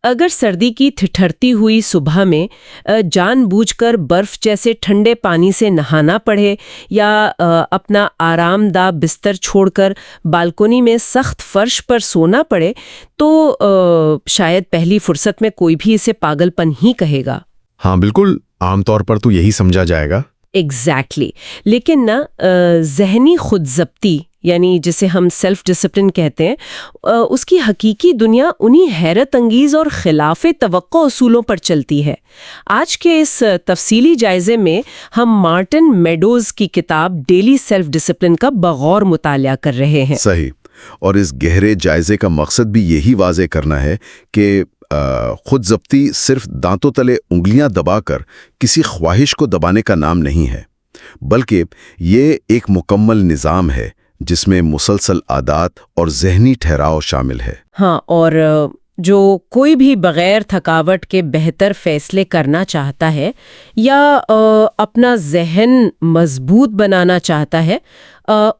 اگر سردی کی ٹھٹھرتی ہوئی صبح میں جان بوجھ کر برف جیسے ٹھنڈے پانی سے نہانا پڑے یا اپنا آرام دہ بستر چھوڑ کر بالکونی میں سخت فرش پر سونا پڑے تو شاید پہلی فرصت میں کوئی بھی اسے پاگل پن ہی کہے گا۔ ہاں بالکل، عام طور پر تو یہی سمجھا جائے گا۔ ایگزیکٹلی لیکن نا ذہنی خود ضبطی یعنی جسے ہم سیلف ڈسپلن کہتے ہیں، اس کی حقیقی دنیا انہی حیرت انگیز اور خلاف توقع اصولوں پر چلتی ہے۔ آج کے اس تفصیلی جائزے میں ہم مارٹن میڈوز کی کتاب ڈیلی سیلف ڈسپلن کا بغور مطالعہ کر رہے ہیں۔ صحیح، اور اس گہرے جائزے کا مقصد بھی یہی واضح کرنا ہے کہ خود ضبطی صرف دانتوں تلے انگلیاں دبا کر کسی خواہش کو دبانے کا نام نہیں ہے، بلکہ یہ ایک مکمل نظام ہے جس میں مسلسل عادات اور ذہنی ٹھہراؤ شامل ہے۔ ہاں، اور جو کوئی بھی بغیر تھکاوٹ کے بہتر فیصلے کرنا چاہتا ہے یا اپنا ذہن مضبوط بنانا چاہتا ہے،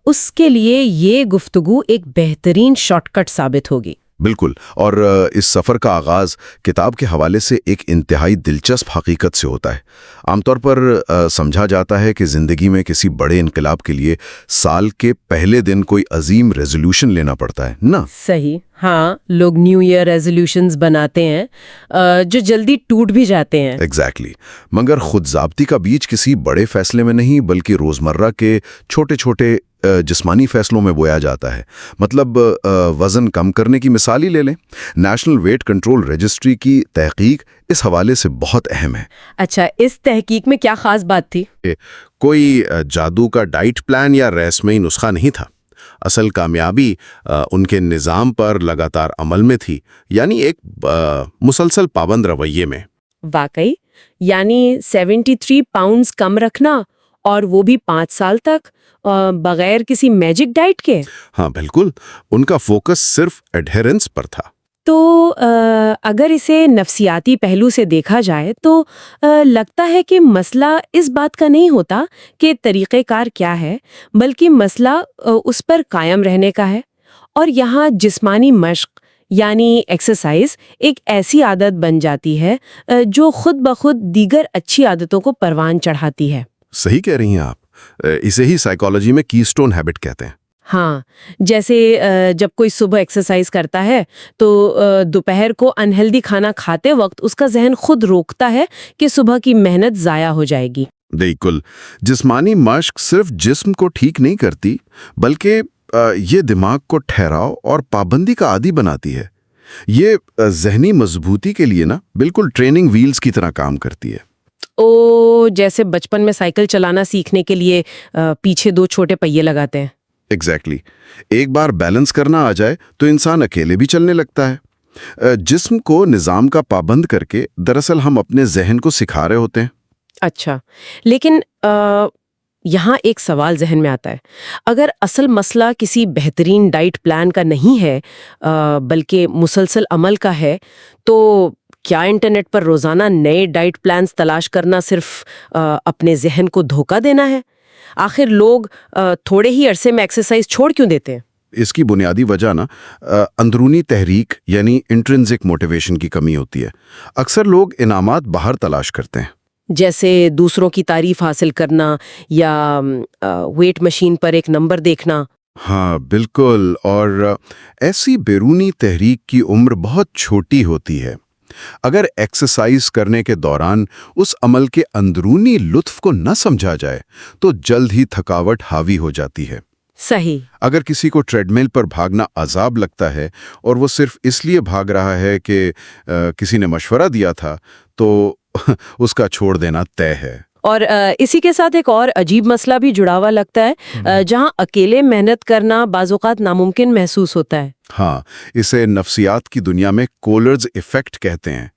اس کے لیے یہ گفتگو ایک بہترین شارٹ کٹ ثابت ہوگی۔ بالکل، اور اس سفر کا آغاز کتاب کے حوالے سے ایک انتہائی دلچسپ حقیقت سے ہوتا ہے۔ عام طور پر سمجھا جاتا ہے کہ زندگی میں کسی بڑے انقلاب کے لیے سال کے پہلے دن کوئی عظیم ریزولوشن لینا پڑتا ہے نا؟ صحیح، ہاں، لوگ نیو ایئر ریزولوشنز بناتے ہیں جو جلدی ٹوٹ بھی جاتے ہیں۔ ایگزیکٹلی، مگر خود ضابطی کا بیج کسی بڑے فیصلے میں نہیں بلکہ روزمرہ کے چھوٹے چھوٹے جسمانی فیصلوں میں بویا جاتا ہے۔ مطلب وزن کم کرنے کی مثال ہی لے لیں، نیشنل ویٹ کنٹرول رجسٹری کی تحقیق اس حوالے سے بہت اہم ہے۔ اچھا، اس تحقیق میں کیا خاص بات تھی؟ کوئی جادو کا ڈائٹ پلان یا رسمی نسخہ نہیں تھا۔ اصل کامیابی ان کے نظام پر لگاتار عمل میں تھی، یعنی ایک مسلسل پابند رویے میں۔ واقعی؟ یعنی 73 پاؤنڈز کم رکھنا، اور وہ بھی 5 سال تک بغیر کسی میجک ڈائٹ کے؟ ہاں بالکل، ان کا فوکس صرف ایڈہرنس پر تھا۔ تو اگر اسے نفسیاتی پہلو سے دیکھا جائے تو لگتا ہے کہ مسئلہ اس بات کا نہیں ہوتا کہ طریقہ کار کیا ہے، بلکہ مسئلہ اس پر قائم رہنے کا ہے۔ اور یہاں جسمانی مشق یعنی ایکسرسائز ایک ایسی عادت بن جاتی ہے جو خود بخود دیگر اچھی عادتوں کو پروان چڑھاتی ہے۔ صحیح کہہ رہی ہیں آپ، اسے ہی سائیکالوجی میں کی سٹون ہیبٹ کہتے ہیں۔ ہاں، جیسے جب کوئی صبح ایکسرسائز کرتا ہے تو دوپہر کو انہیلدی کھانا کھاتے وقت اس کا ذہن خود روکتا ہے کہ صبح کی محنت ضائع ہو جائے گی۔ بالکل، جسمانی مشق صرف جسم کو ٹھیک نہیں کرتی بلکہ یہ دماغ کو ٹھہراؤ اور پابندی کا عادی بناتی ہے۔ یہ ذہنی مضبوطی کے لیے نا بالکل ٹریننگ ویلز کی طرح کام کرتی ہے۔ جیسے بچپن میں سائیکل چلانا سیکھنے کے لیے پیچھے 2 چھوٹے پہیے لگاتے ہیں۔ ایگزیکٹلی، ایک بار بیلنس کرنا آ جائے تو انسان اکیلے بھی چلنے لگتا ہے۔ جسم کو نظام کا پابند کر کے دراصل ہم اپنے ذہن کو سکھا رہے ہوتے ہیں۔ اچھا، لیکن یہاں ایک سوال ذہن میں آتا ہے، اگر اصل مسئلہ کسی بہترین ڈائٹ پلان کا نہیں ہے بلکہ مسلسل عمل کا ہے، تو کیا انٹرنیٹ پر روزانہ نئے ڈائٹ پلانز تلاش کرنا صرف اپنے ذہن کو دھوکہ دینا ہے؟ آخر لوگ تھوڑے ہی عرصے میں ایکسرسائز چھوڑ کیوں دیتے ہیں؟ اس کی بنیادی وجہ نا اندرونی تحریک یعنی انٹرنسک موٹیویشن کی کمی ہوتی ہے۔ اکثر لوگ انعامات باہر تلاش کرتے ہیں، جیسے دوسروں کی تعریف حاصل کرنا یا ویٹ مشین پر ایک نمبر دیکھنا۔ ہاں بالکل، اور ایسی بیرونی تحریک کی عمر بہت چھوٹی ہوتی ہے۔ اگر ایکسرسائز کرنے کے دوران اس عمل کے اندرونی لطف کو نہ سمجھا جائے تو جلد ہی تھکاوٹ حاوی ہو جاتی ہے۔ صحیح۔ اگر کسی کو ٹریڈ مل پر بھاگنا عذاب لگتا ہے اور وہ صرف اس لیے بھاگ رہا ہے کہ کسی نے مشورہ دیا تھا تو اس کا چھوڑ دینا طے ہے۔ اور اسی کے ساتھ ایک اور عجیب مسئلہ بھی جڑا ہوا لگتا ہے، جہاں اکیلے محنت کرنا بعض اوقات ناممکن محسوس ہوتا ہے۔ ہاں، اسے نفسیات کی دنیا میں کولرز ایفیکٹ کہتے ہیں۔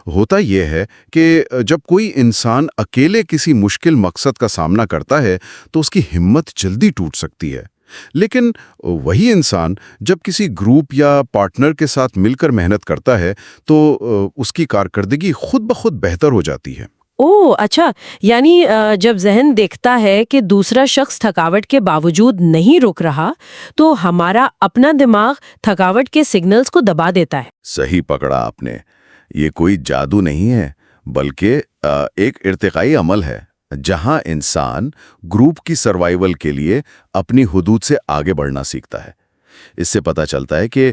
ہوتا یہ ہے کہ جب کوئی انسان اکیلے کسی مشکل مقصد کا سامنا کرتا ہے تو اس کی ہمت جلدی ٹوٹ سکتی ہے، لیکن وہی انسان جب کسی گروپ یا پارٹنر کے ساتھ مل کر محنت کرتا ہے تو اس کی کارکردگی خود بخود بہتر ہو جاتی ہے۔ اچھا، یعنی جب ذہن دیکھتا ہے کہ دوسرا شخص تھکاوٹ کے باوجود نہیں رک رہا تو ہمارا اپنا دماغ تھکاوٹ کے سگنلز کو دبا دیتا ہے۔ صحیح پکڑا آپ نے۔ یہ کوئی جادو نہیں ہے بلکہ ایک ارتقائی عمل ہے جہاں انسان گروپ کی سروائیول کے لیے اپنی حدود سے آگے بڑھنا سیکھتا ہے۔ اس سے پتہ چلتا ہے کہ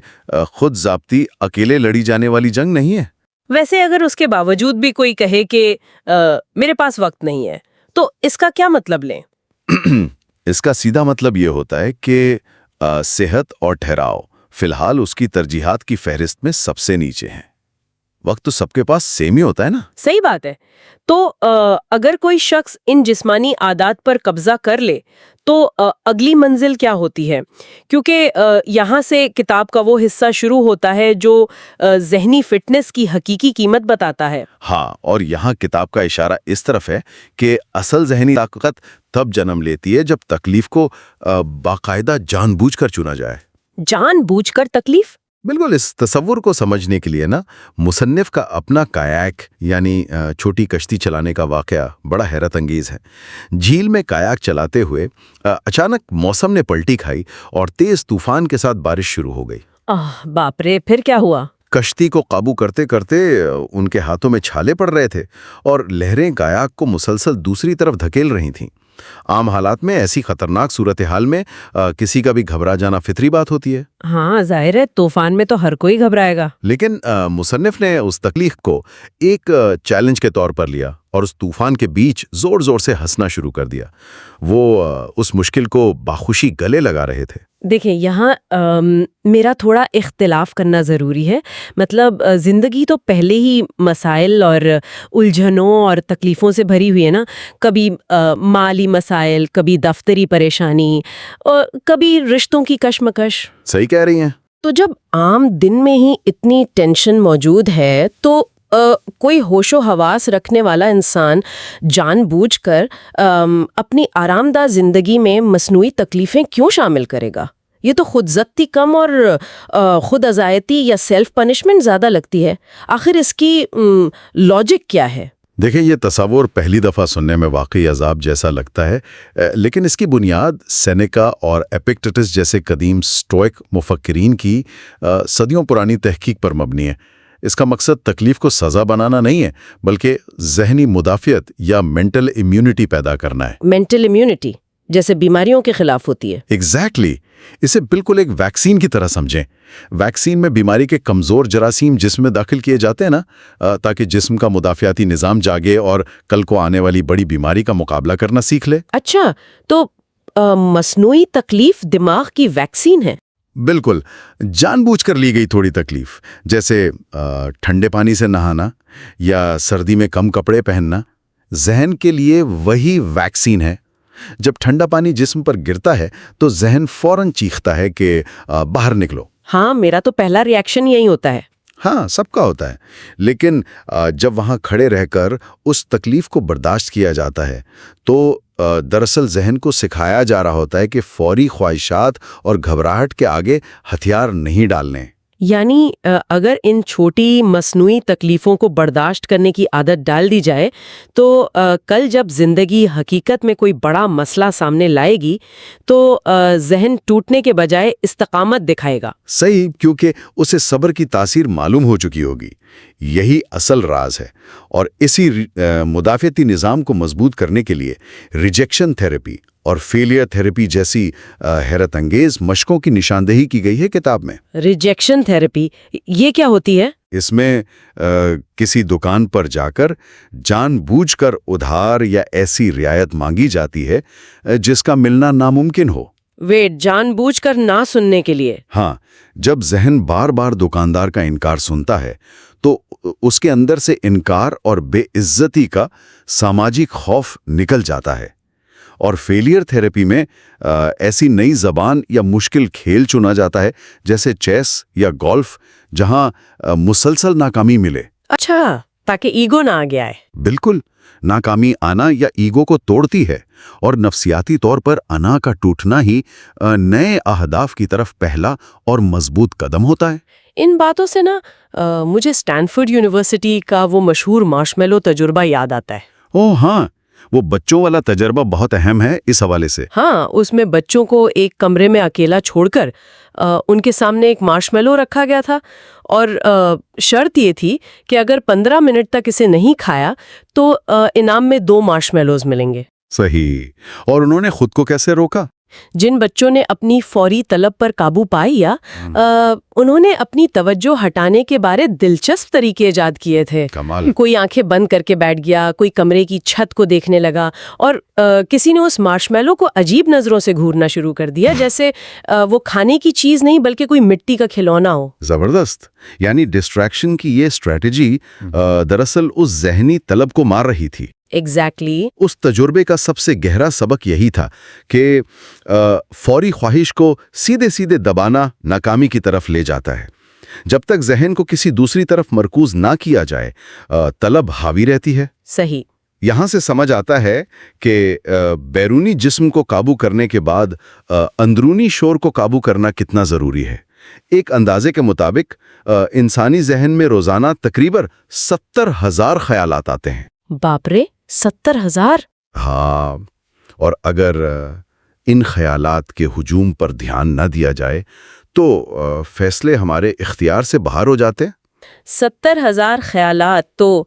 خود ضابطی اکیلے لڑی جانے والی جنگ نہیں ہے۔ ویسے اگر اس کے باوجود بھی کوئی کہے کہ میرے پاس وقت نہیں ہے تو اس کا کیا مطلب لیں؟ اس کا سیدھا مطلب یہ ہوتا ہے کہ صحت اور ٹھہراؤ فی الحال اس کی ترجیحات کی فہرست میں سب سے نیچے ہیں۔ وقت تو سب کے پاس سیم ہی ہوتا ہے نا۔ صحیح بات ہے۔ تو اگر کوئی شخص ان جسمانی عادات پر قبضہ کر لے تو اگلی منزل کیا ہوتی ہے؟ کیونکہ یہاں سے کتاب کا وہ حصہ شروع ہوتا ہے جو ذہنی فٹنس کی حقیقی قیمت بتاتا ہے۔ ہاں، اور یہاں کتاب کا اشارہ اس طرف ہے کہ اصل ذہنی طاقت تب جنم لیتی ہے جب تکلیف کو باقاعدہ جان بوجھ کر چنا جائے۔ جان بوجھ کر تکلیف؟ بالکل، اس تصور کو سمجھنے کے لیے نا مصنف کا اپنا کایاک یعنی چھوٹی کشتی چلانے کا واقعہ بڑا حیرت انگیز ہے۔ جھیل میں کایاک چلاتے ہوئے اچانک موسم نے پلٹی کھائی اور تیز طوفان کے ساتھ بارش شروع ہو گئی۔ باپ رے، پھر کیا ہوا؟ کشتی کو قابو کرتے کرتے ان کے ہاتھوں میں چھالے پڑ رہے تھے اور لہریں کایاک کو مسلسل دوسری طرف دھکیل رہی تھیں۔ عام حالات میں ایسی خطرناک صورتحال میں کسی کا بھی گھبرا جانا فطری بات ہوتی ہے۔ ہاں ظاہر ہے، طوفان میں تو ہر کوئی گھبرائے گا۔ لیکن مصنف نے اس تکلیف کو ایک چیلنج کے طور پر لیا اور اس طوفان کے بیچ زور زور سے ہنسنا شروع کر دیا۔ وہ اس مشکل کو باخوشی گلے لگا رہے تھے۔ دیکھیں، یہاں میرا تھوڑا اختلاف کرنا ضروری ہے۔ مطلب زندگی تو پہلے ہی مسائل اور الجھنوں اور تکلیفوں سے بھری ہوئی ہے نا۔ کبھی مالی مسائل، کبھی دفتری پریشانی اور کبھی رشتوں کی کشمکش۔ صحیح کہہ رہی ہیں۔ تو جب عام دن میں ہی اتنی ٹینشن موجود ہے تو کوئی ہوش و حواس رکھنے والا انسان جان بوجھ کر اپنی آرام دہ زندگی میں مصنوعی تکلیفیں کیوں شامل کرے گا؟ یہ تو خود ضبطی کم اور خود ازایتی یا سیلف پنشمنٹ زیادہ لگتی ہے۔ آخر اس کی لاجک کیا ہے؟ دیکھیں، یہ تصور پہلی دفعہ سننے میں واقعی عذاب جیسا لگتا ہے، لیکن اس کی بنیاد سینیکا اور ایپکٹیٹس جیسے قدیم سٹوئک مفکرین کی صدیوں پرانی تحقیق پر مبنی ہے۔ اس کا مقصد تکلیف کو سزا بنانا نہیں ہے بلکہ ذہنی مدافعت یا مینٹل امیونٹی پیدا کرنا ہے۔ مینٹل امیونٹی جیسے بیماریوں کے خلاف ہوتی ہے۔ ایگزیکٹلی، اسے بالکل ایک ویکسین کی طرح سمجھیں۔ ویکسین میں بیماری کے کمزور جراثیم جسم میں داخل کیے جاتے ہیں نا، تاکہ جسم کا مدافعتی نظام جاگے اور کل کو آنے والی بڑی بیماری کا مقابلہ کرنا سیکھ لے۔ اچھا، تو مصنوعی تکلیف دماغ کی ویکسین ہے؟ بالکل، جان بوجھ کر لی گئی تھوڑی تکلیف، جیسے ٹھنڈے پانی سے نہانا یا سردی میں کم کپڑے پہننا، ذہن کے لیے وہی ویکسین ہے۔ جب ٹھنڈا پانی جسم پر گرتا ہے تو ذہن فوراً چیختا ہے کہ باہر نکلو۔ ہاں، میرا تو پہلا ری ایکشن یہی ہوتا ہے۔ ہاں، سب کا ہوتا ہے، لیکن جب وہاں کھڑے رہ کر اس تکلیف کو برداشت کیا جاتا ہے تو دراصل ذہن کو سکھایا جا رہا ہوتا ہے کہ فوری خواہشات اور گھبراہٹ کے آگے ہتھیار نہیں ڈالنے۔ یعنی اگر ان چھوٹی مصنوعی تکلیفوں کو برداشت کرنے کی عادت ڈال دی جائے تو کل جب زندگی حقیقت میں کوئی بڑا مسئلہ سامنے لائے گی تو ذہن ٹوٹنے کے بجائے استقامت دکھائے گا۔ صحیح، کیونکہ اسے صبر کی تاثیر معلوم ہو چکی ہوگی۔ یہی اصل راز ہے، اور اسی مدافعتی نظام کو مضبوط کرنے کے لیے ریجیکشن تھیراپی اور فیلئر تھیراپی جیسی حیرت انگیز مشقوں کی نشاندہی کی گئی ہے کتاب میں۔ ریجیکشن تھیراپی یہ کیا ہوتی ہے؟ اس میں کسی دکان پر جا کر جان بوجھ کر ادھار یا ایسی رعایت مانگی جاتی ہے جس کا ملنا ناممکن ہو۔ ویٹ، جان بوجھ کر نہ سننے کے لیے؟ ہاں، جب ذہن بار بار دکاندار کا انکار سنتا ہے تو اس کے اندر سے انکار اور بے عزتی کا سماجی خوف نکل جاتا ہے، اور فیلئر تھیراپی میں ایسی نئی زبان یا مشکل کھیل چنا جاتا ہے جیسے چیس یا گولف، جہاں مسلسل ناکامی ملے۔ اچھا، تاکہ ایگو نہ آگے آئے۔ بالکل، ناکامی آنا یا ایگو کو توڑتی ہے، اور نفسیاتی طور پر انا کا ٹوٹنا ہی نئے اہداف کی طرف پہلا اور مضبوط قدم ہوتا ہے۔ ان باتوں سے نا مجھے اسٹینفورڈ یونیورسٹی کا وہ مشہور مارشمیلو تجربہ یاد آتا ہے۔ اوہ ہاں، وہ بچوں والا تجربہ بہت اہم ہے اس حوالے سے۔ ہاں، اس میں بچوں کو ایک کمرے میں اکیلا چھوڑ کر ان کے سامنے ایک مارشمیلو رکھا گیا تھا اور شرط یہ تھی کہ اگر 15 منٹ تک اسے نہیں کھایا تو انعام میں 2 مارشمیلوز ملیں گے۔ صحیح۔ اور انہوں نے خود کو کیسے روکا؟ جن بچوں نے اپنی فوری طلب پر قابو پایا انہوں نے اپنی توجہ ہٹانے کے بارے دلچسپ طریقے ایجاد کیے تھے۔ کمال۔ کوئی آنکھیں بند کر کے بیٹھ گیا، کوئی کمرے کی چھت کو دیکھنے لگا، اور کسی نے اس مارشمیلو کو عجیب نظروں سے گھورنا شروع کر دیا، جیسے وہ کھانے کی چیز نہیں بلکہ کوئی مٹی کا کھلونا ہو۔ زبردست۔ یعنی ڈسٹریکشن کی یہ اسٹریٹجی دراصل اس ذہنی طلب کو مار رہی تھی۔ ایگزیکٹلی۔ اس تجربے کا سب سے گہرا سبق یہی تھا کہ فوری خواہش کو سیدھے سیدھے دبانا ناکامی کی طرف لے جاتا ہے۔ جب تک ذہن کو کسی دوسری طرف مرکوز نہ کیا جائے طلب حاوی رہتی ہے۔ صحیح۔ یہاں سے سمجھ آتا ہے کہ بیرونی جسم کو قابو کرنے کے بعد اندرونی شور کو قابو کرنا کتنا ضروری ہے۔ ایک اندازے کے مطابق انسانی ذہن میں روزانہ تقریباً 70,000 خیالات آتے ہیں۔ باپ رے، 70,000! ہاں، اور اگر ان خیالات کے ہجوم پر دھیان نہ دیا جائے تو فیصلے ہمارے اختیار سے باہر ہو جاتے ہیں۔ 70,000 خیالات تو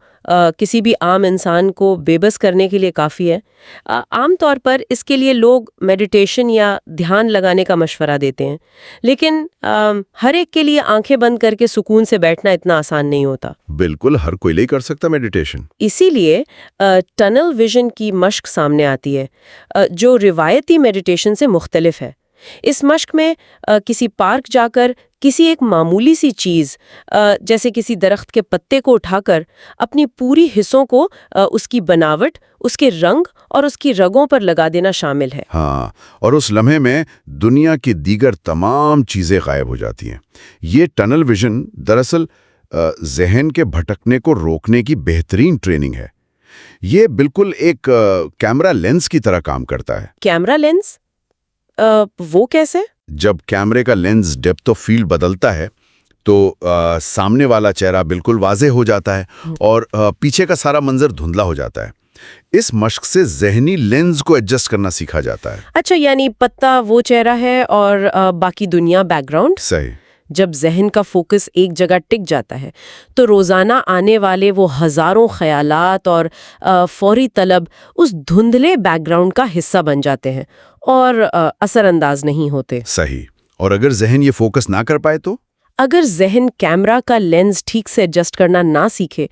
کسی بھی عام انسان کو بے بس کرنے کے لیے کافی ہے۔ عام طور پر اس کے لیے لوگ میڈیٹیشن یا دھیان لگانے کا مشورہ دیتے ہیں، لیکن ہر ایک کے لیے آنکھیں بند کر کے سکون سے بیٹھنا اتنا آسان نہیں ہوتا۔ بالکل، ہر کوئی نہیں کر سکتا میڈیٹیشن۔ اسی لیے ٹنل ویژن کی مشق سامنے آتی ہے، جو روایتی میڈیٹیشن سے مختلف ہے۔ اس مشق میں کسی پارک جا کر کسی ایک معمولی سی چیز جیسے کسی درخت کے پتے کو اٹھا کر اپنی پوری حصوں کو اس کی بناوٹ، اس کے رنگ اور اس کی رگوں پر لگا دینا شامل ہے۔ ہاں، اور اس لمحے میں دنیا کی دیگر تمام چیزیں غائب ہو جاتی ہیں۔ یہ ٹنل ویژن دراصل ذہن کے بھٹکنے کو روکنے کی بہترین ٹریننگ ہے۔ یہ بالکل ایک کیمرہ لینس کی طرح کام کرتا ہے۔ Camera lens? وہ کیسے؟ جب کیمرے کا لینس ڈیپتھ آف فیلڈ بدلتا ہے تو سامنے والا چہرہ بالکل واضح ہو جاتا ہے اور پیچھے کا سارا منظر دھندلا ہو جاتا ہے۔ اس مشق سے ذہنی لینز کو ایڈجسٹ کرنا سیکھا جاتا ہے۔ اچھا، یعنی پتا وہ چہرہ ہے اور باقی دنیا بیک گراؤنڈ؟ صحیح۔ جب ذہن کا فوکس ایک جگہ ٹک جاتا ہے تو روزانہ آنے والے وہ ہزاروں خیالات اور فوری طلب اس دھندلے بیک گراؤنڈ کا حصہ بن جاتے ہیں اور اثر انداز نہیں ہوتے۔ صحیح۔ اور اگر ذہن یہ فوکس نہ کر پائے تو؟ اگر ذہن کیمرہ کا لینز ٹھیک سے ایڈجسٹ کرنا نہ سیکھے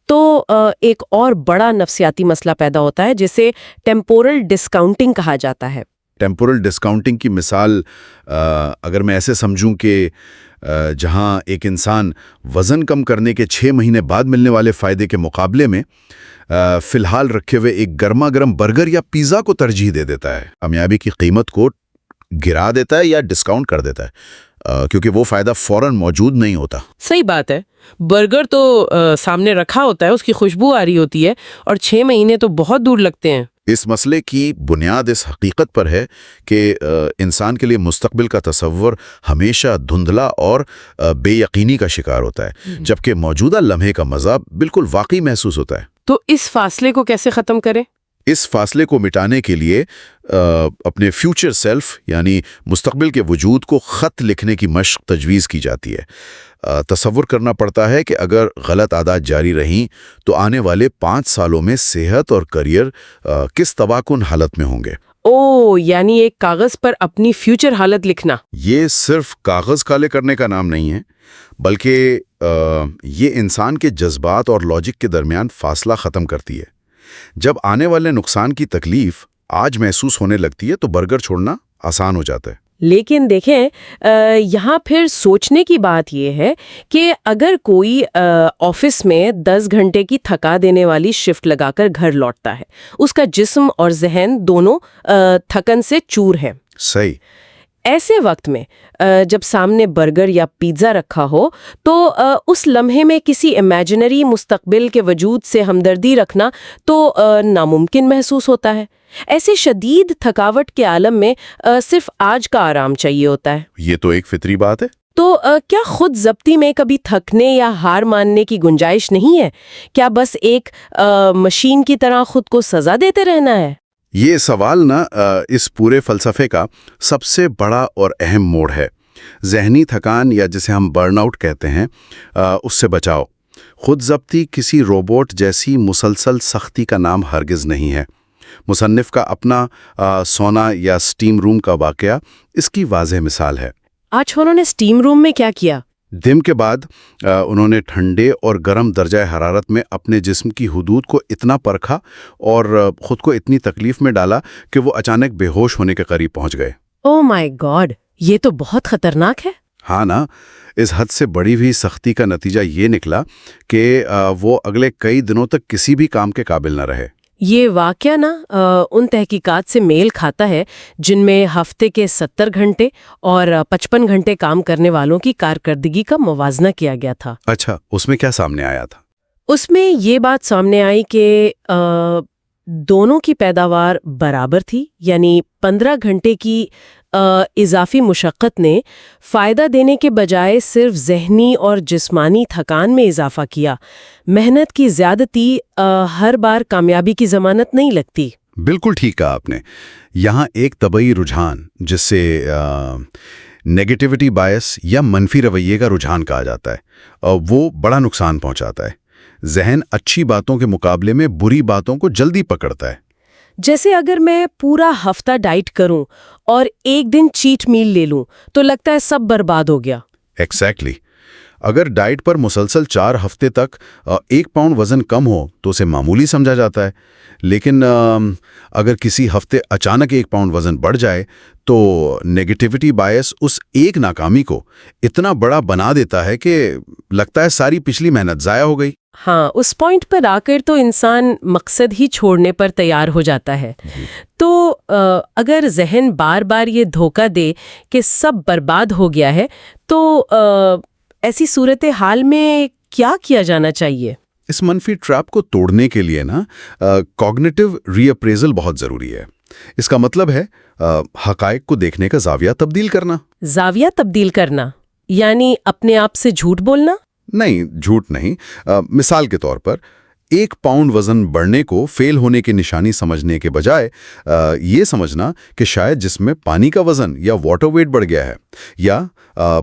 تو ایک اور بڑا نفسیاتی مسئلہ پیدا ہوتا ہے جسے ٹیمپورل ڈسکاؤنٹنگ کہا جاتا ہے۔ ٹیمپورل ڈسکاؤنٹنگ کی مثال اگر میں ایسے سمجھوں کہ جہاں ایک انسان وزن کم کرنے کے 6 مہینے بعد ملنے والے فائدے کے مقابلے میں فی الحال رکھے ہوئے ایک گرما گرم برگر یا پیزا کو ترجیح دے دیتا ہے، کامیابی کی قیمت کو گرا دیتا ہے یا ڈسکاؤنٹ کر دیتا ہے، کیونکہ وہ فائدہ فوراً موجود نہیں ہوتا۔ صحیح بات ہے، برگر تو سامنے رکھا ہوتا ہے، اس کی خوشبو آ رہی ہوتی ہے، اور 6 مہینے تو بہت دور لگتے ہیں۔ اس مسئلے کی بنیاد اس حقیقت پر ہے کہ انسان کے لیے مستقبل کا تصور ہمیشہ دھندلا اور بے یقینی کا شکار ہوتا ہے، جبکہ موجودہ لمحے کا مزہ بالکل واقعی محسوس ہوتا ہے۔ تو اس فاصلے کو کیسے ختم کریں؟ اس فاصلے کو مٹانے کے لیے اپنے فیوچر سیلف یعنی مستقبل کے وجود کو خط لکھنے کی مشق تجویز کی جاتی ہے۔ تصور کرنا پڑتا ہے کہ اگر غلط عادات جاری رہیں تو آنے والے 5 سالوں میں صحت اور کریئر کس تباہ کن حالت میں ہوں گے۔ یعنی ایک کاغذ پر اپنی فیوچر حالت لکھنا۔ یہ صرف کاغذ کالے کرنے کا نام نہیں ہے، بلکہ یہ انسان کے جذبات اور لاجک کے درمیان فاصلہ ختم کرتی ہے۔ جب آنے والے نقصان کی تکلیف آج محسوس ہونے لگتی ہے تو برگر چھوڑنا آسان ہو جاتا ہے۔ لیکن دیکھیں، یہاں پھر سوچنے کی بات یہ ہے کہ اگر کوئی آفس میں 10 گھنٹے کی تھکا دینے والی شفٹ لگا کر گھر لوٹتا ہے، اس کا جسم اور ذہن دونوں تھکن سے چور ہیں۔ صحیح۔ ایسے وقت میں جب سامنے برگر یا پیزا رکھا ہو تو اس لمحے میں کسی امیجنری مستقبل کے وجود سے ہمدردی رکھنا تو ناممکن محسوس ہوتا ہے۔ ایسے شدید تھکاوٹ کے عالم میں صرف آج کا آرام چاہیے ہوتا ہے۔ یہ تو ایک فطری بات ہے۔ تو کیا خود ضبطی میں کبھی تھکنے یا ہار ماننے کی گنجائش نہیں ہے؟ کیا بس ایک مشین کی طرح خود کو سزا دیتے رہنا ہے؟ یہ سوال اس پورے فلسفے کا سب سے بڑا اور اہم موڑ ہے۔ ذہنی تھکان یا جسے ہم برن آؤٹ کہتے ہیں اس سے بچاؤ۔ خود ضبطی کسی روبوٹ جیسی مسلسل سختی کا نام ہرگز نہیں ہے۔ مصنف کا اپنا سونا یا سٹیم روم کا واقعہ اس کی واضح مثال ہے۔ آج انہوں نے سٹیم روم میں کیا کیا؟ دم کے بعد انہوں نے ٹھنڈے اور گرم درجہ حرارت میں اپنے جسم کی حدود کو اتنا پرکھا اور خود کو اتنی تکلیف میں ڈالا کہ وہ اچانک بے ہوش ہونے کے قریب پہنچ گئے۔ او مائی گاڈ، یہ تو بہت خطرناک ہے۔ ہاں نا، اس حد سے بڑی ہوئی سختی کا نتیجہ یہ نکلا کہ وہ اگلے کئی دنوں تک کسی بھی کام کے قابل نہ رہے۔ یہ واقعہ نا ان تحقیقات سے میل کھاتا ہے جن میں ہفتے کے 70 گھنٹے اور 55 گھنٹے کام کرنے والوں کی کارکردگی کا موازنہ کیا گیا تھا۔ اچھا، اس میں کیا سامنے آیا تھا؟ اس میں یہ بات سامنے آئی کہ دونوں کی پیداوار برابر تھی، یعنی 15 گھنٹے کی اضافی مشقت نے فائدہ دینے کے بجائے صرف ذہنی اور جسمانی تھکان میں اضافہ کیا۔ محنت کی زیادتی ہر بار کامیابی کی ضمانت نہیں لگتی۔ بالکل ٹھیک کہا آپ نے۔ یہاں ایک طبعی رجحان، جس سے نیگیٹیوٹی بائس یا منفی رویے کا رجحان کہا جاتا ہے، وہ بڑا نقصان پہنچاتا ہے۔ ذہن اچھی باتوں کے مقابلے میں بری باتوں کو جلدی پکڑتا ہے۔ جیسے اگر میں پورا ہفتہ ڈائٹ کروں اور ایک دن چیٹ میل لے لوں تو لگتا ہے سب برباد ہو گیا۔ ایگزیکٹلی۔ اگر ڈائٹ پر مسلسل 4 ہفتے تک 1 پاؤنڈ وزن کم ہو تو اسے معمولی سمجھا جاتا ہے، لیکن اگر کسی ہفتے اچانک 1 پاؤنڈ وزن بڑھ جائے تو نیگیٹیوٹی بائس اس ایک ناکامی کو اتنا بڑا بنا دیتا ہے کہ لگتا ہے ساری پچھلی محنت ضائع ہو گئی۔ ہاں، اس پوائنٹ پر آ کر تو انسان مقصد ہی چھوڑنے پر تیار ہو جاتا ہے۔ تو اگر ذہن بار بار یہ دھوکہ دے کہ سب برباد ہو گیا ہے تو ایسی صورتحال میں کیا کیا جانا چاہیے؟ اس منفی ٹریپ کو توڑنے کے لیے نا کوگنیٹو ری اپریزل بہت ضروری ہے۔ اس کا مطلب ہے حقائق کو دیکھنے کا زاویہ تبدیل کرنا۔ زاویہ تبدیل کرنا یعنی اپنے آپ سے جھوٹ بولنا؟ نہیں، جھوٹ نہیں۔ مثال کے طور پر 1 پاؤنڈ وزن بڑھنے کو فیل ہونے کی نشانی سمجھنے کے بجائے یہ سمجھنا کہ شاید جسم میں پانی کا وزن یا واٹر ویٹ بڑھ گیا ہے، یا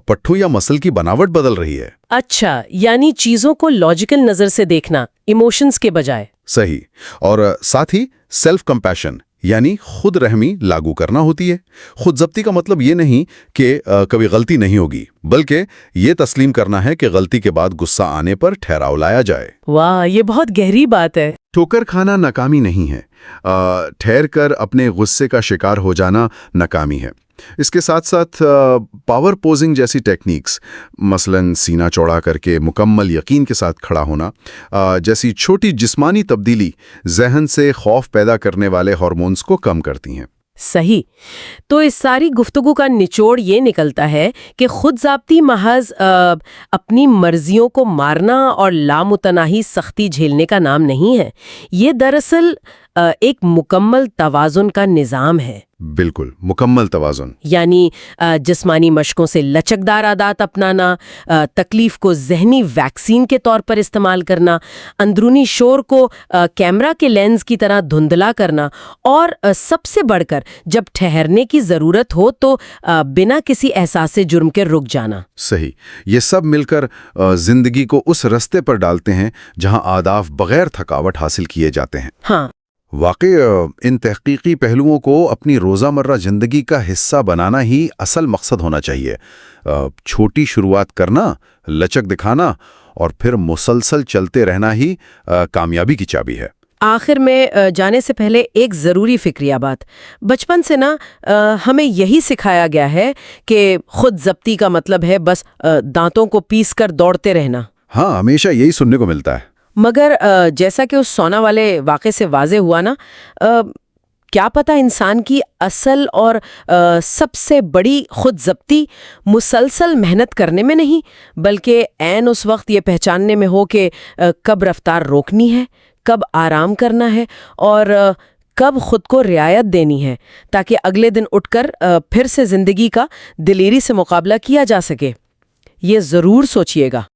پٹھوں یا مسل کی بناوٹ بدل رہی ہے۔ اچھا، یعنی چیزوں کو لاجیکل نظر سے دیکھنا، ایموشنز کے بجائے۔ صحیح۔ اور ساتھ ہی سیلف کمپیشن یعنی خود رحمی لاگو کرنا ہوتی ہے۔ خود ضبطی کا مطلب یہ نہیں کہ کبھی غلطی نہیں ہوگی، بلکہ یہ تسلیم کرنا ہے کہ غلطی کے بعد غصہ آنے پر ٹھہراؤ لایا جائے۔ واہ، یہ بہت گہری بات ہے۔ ٹھوکر کھانا ناکامی نہیں ہے، ٹھہر کر اپنے غصے کا شکار ہو جانا ناکامی ہے۔ اس کے ساتھ ساتھ پاور پوزنگ جیسی ٹیکنیکس، مثلاً سینہ چوڑا کر کے مکمل یقین کے ساتھ کھڑا ہونا، جیسی چھوٹی جسمانی تبدیلی ذہن سے خوف پیدا کرنے والے ہارمونز کو کم کرتی ہیں۔ صحیح۔ تو اس ساری گفتگو کا نچوڑ یہ نکلتا ہے کہ خود ضابطی محض اپنی مرضیوں کو مارنا اور لامتناہی سختی جھیلنے کا نام نہیں ہے۔ یہ دراصل ایک مکمل توازن کا نظام ہے۔ بالکل، مکمل توازن۔ یعنی جسمانی مشقوں سے لچکدار عادات اپنانا، تکلیف کو ذہنی ویکسین کے طور پر استعمال کرنا، اندرونی شور کو کیمرہ کے لینز کی طرح دھندلا کرنا، اور سب سے بڑھ کر جب ٹھہرنے کی ضرورت ہو تو بنا کسی احساس جرم کے رک جانا۔ صحیح۔ یہ سب مل کر زندگی کو اس رستے پر ڈالتے ہیں جہاں اہداف بغیر تھکاوٹ حاصل کیے جاتے ہیں۔ ہاں، واقعی ان تحقیقی پہلوؤں کو اپنی روزمرہ زندگی کا حصہ بنانا ہی اصل مقصد ہونا چاہیے۔ چھوٹی شروعات کرنا، لچک دکھانا اور پھر مسلسل چلتے رہنا ہی کامیابی کی چابی ہے۔ آخر میں جانے سے پہلے ایک ضروری فکریہ بات۔ بچپن سے نا ہمیں یہی سکھایا گیا ہے کہ خود ضبطی کا مطلب ہے بس دانتوں کو پیس کر دوڑتے رہنا۔ ہاں، ہمیشہ یہی سننے کو ملتا ہے۔ مگر جیسا کہ اس سونا والے واقعے سے واضح ہوا نا، کیا پتہ انسان کی اصل اور سب سے بڑی خود ضبطی مسلسل محنت کرنے میں نہیں، بلکہ عین اس وقت یہ پہچاننے میں ہو کہ کب رفتار روکنی ہے، کب آرام کرنا ہے اور کب خود کو رعایت دینی ہے، تاکہ اگلے دن اٹھ کر پھر سے زندگی کا دلیری سے مقابلہ کیا جا سکے۔ یہ ضرور سوچئے گا۔